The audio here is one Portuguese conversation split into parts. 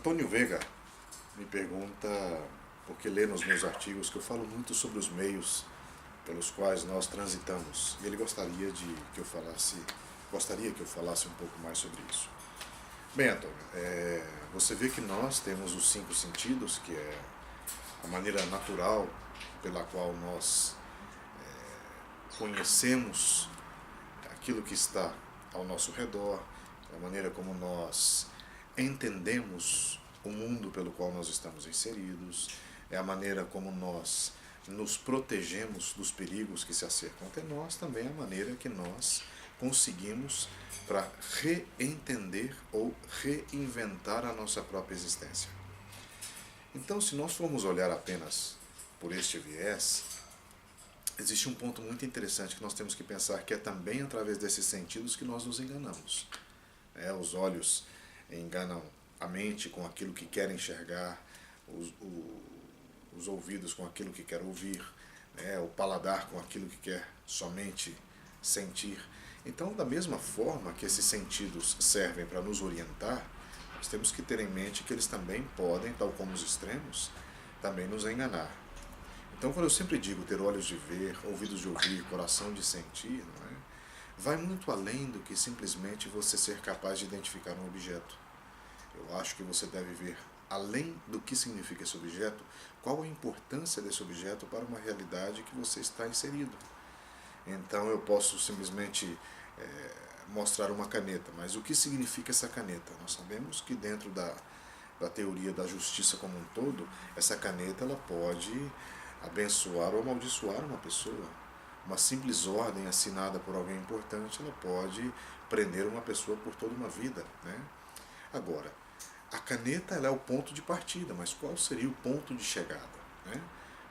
Antônio Veiga me pergunta, porque lê nos meus artigos que eu falo muito sobre os meios pelos quais nós transitamos. E ele gostaria que eu falasse um pouco mais sobre isso. Bem, Antônio, você vê que nós temos os cinco sentidos, que é a maneira natural pela qual nós conhecemos aquilo que está ao nosso redor, a maneira como nós entendemos o mundo pelo qual nós estamos inseridos, é a maneira como nós nos protegemos dos perigos que se acercam até nós, também é a maneira que nós conseguimos para reentender ou reinventar a nossa própria existência. Então, se nós formos olhar apenas por este viés, existe um ponto muito interessante que nós temos que pensar, que é também através desses sentidos que nós nos enganamos. Os olhos enganam a mente com aquilo que quer enxergar, os ouvidos com aquilo que quer ouvir, o paladar com aquilo que quer somente sentir. Então, da mesma forma que esses sentidos servem para nos orientar, nós temos que ter em mente que eles também podem, tal como os extremos, também nos enganar. Então, quando eu sempre digo ter olhos de ver, ouvidos de ouvir, coração de sentir, vai muito além do que simplesmente você ser capaz de identificar um objeto. Eu acho que você deve ver, além do que significa esse objeto, qual a importância desse objeto para uma realidade que você está inserido. Então eu posso simplesmente mostrar uma caneta, mas o que significa essa caneta? Nós sabemos que dentro da teoria da justiça como um todo, essa caneta ela pode abençoar ou amaldiçoar uma pessoa. Uma simples ordem assinada por alguém importante, ela pode prender uma pessoa por toda uma vida. Agora, a caneta ela é o ponto de partida, mas qual seria o ponto de chegada?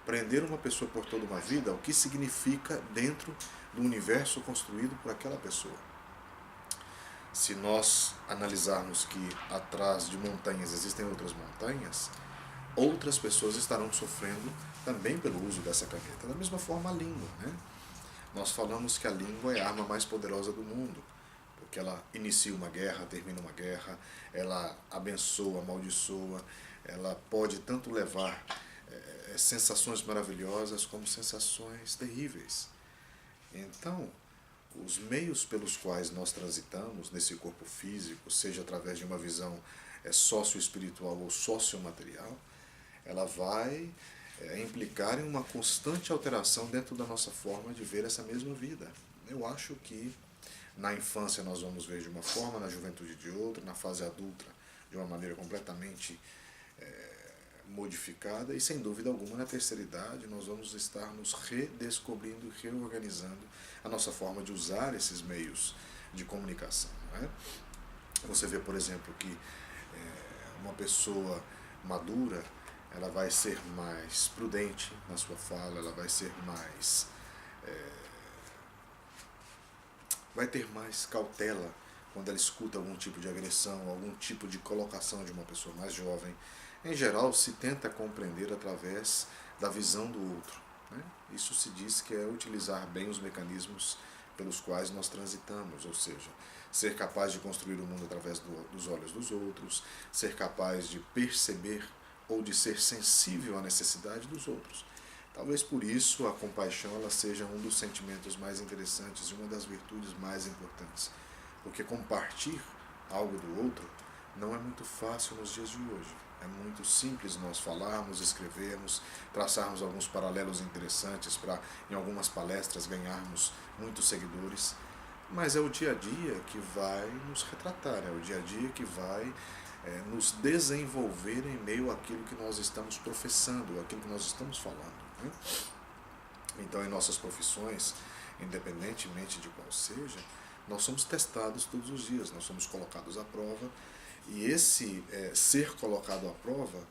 Prender uma pessoa por toda uma vida, o que significa dentro do universo construído por aquela pessoa? Se nós analisarmos que atrás de montanhas existem outras montanhas, outras pessoas estarão sofrendo também pelo uso dessa caneta. Da mesma forma a língua. Nós falamos que a língua é a arma mais poderosa do mundo, porque ela inicia uma guerra, termina uma guerra, ela abençoa, amaldiçoa, ela pode tanto levar sensações maravilhosas como sensações terríveis. Então, os meios pelos quais nós transitamos nesse corpo físico, seja através de uma visão socioespiritual ou sociomaterial, ela vai implicar em uma constante alteração dentro da nossa forma de ver essa mesma vida. Eu acho que na infância nós vamos ver de uma forma, na juventude de outra, na fase adulta de uma maneira completamente modificada, e sem dúvida alguma na terceira idade nós vamos estar nos redescobrindo e reorganizando a nossa forma de usar esses meios de comunicação. Você vê, por exemplo, que uma pessoa madura ela vai ser mais prudente na sua fala, ela vai ser mais vai ter mais cautela quando ela escuta algum tipo de agressão, algum tipo de colocação de uma pessoa mais jovem. Em geral, se tenta compreender através da visão do outro. Isso se diz que é utilizar bem os mecanismos pelos quais nós transitamos, ou seja, ser capaz de construir o mundo através dos olhos dos outros, ser capaz de perceber ou de ser sensível à necessidade dos outros. Talvez por isso a compaixão ela seja um dos sentimentos mais interessantes e uma das virtudes mais importantes, porque compartilhar algo do outro não é muito fácil nos dias de hoje. É muito simples nós falarmos, escrevermos, traçarmos alguns paralelos interessantes para, em algumas palestras, ganharmos muitos seguidores. Mas é o dia a dia que vai nos retratar, é o dia a dia que vai nos desenvolver em meio àquilo que nós estamos professando, àquilo que nós estamos falando. Então, em nossas profissões, independentemente de qual seja, nós somos testados todos os dias, nós somos colocados à prova. E esse ser colocado à prova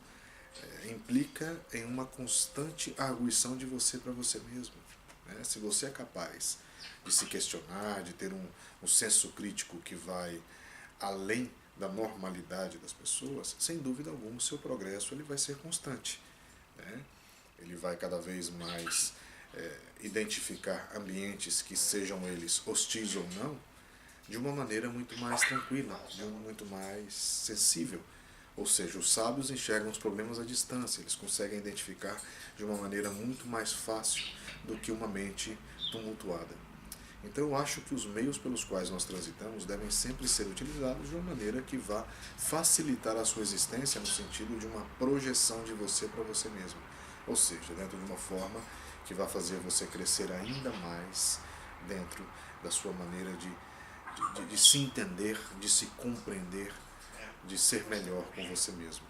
implica em uma constante arguição de você para você mesmo. Se você é capaz de se questionar, de ter um senso crítico que vai além da normalidade das pessoas, sem dúvida alguma o seu progresso ele vai ser constante. Ele vai cada vez mais identificar ambientes que sejam eles hostis ou não, de uma maneira muito mais tranquila, muito mais sensível, Ou seja, os sábios enxergam os problemas à distância, eles conseguem identificar de uma maneira muito mais fácil do que uma mente tumultuada. Então eu acho que os meios pelos quais nós transitamos devem sempre ser utilizados de uma maneira que vá facilitar a sua existência no sentido de uma projeção de você para você mesmo. Ou seja, dentro de uma forma que vai fazer você crescer ainda mais dentro da sua maneira de se entender, de se compreender, de ser melhor com você mesmo.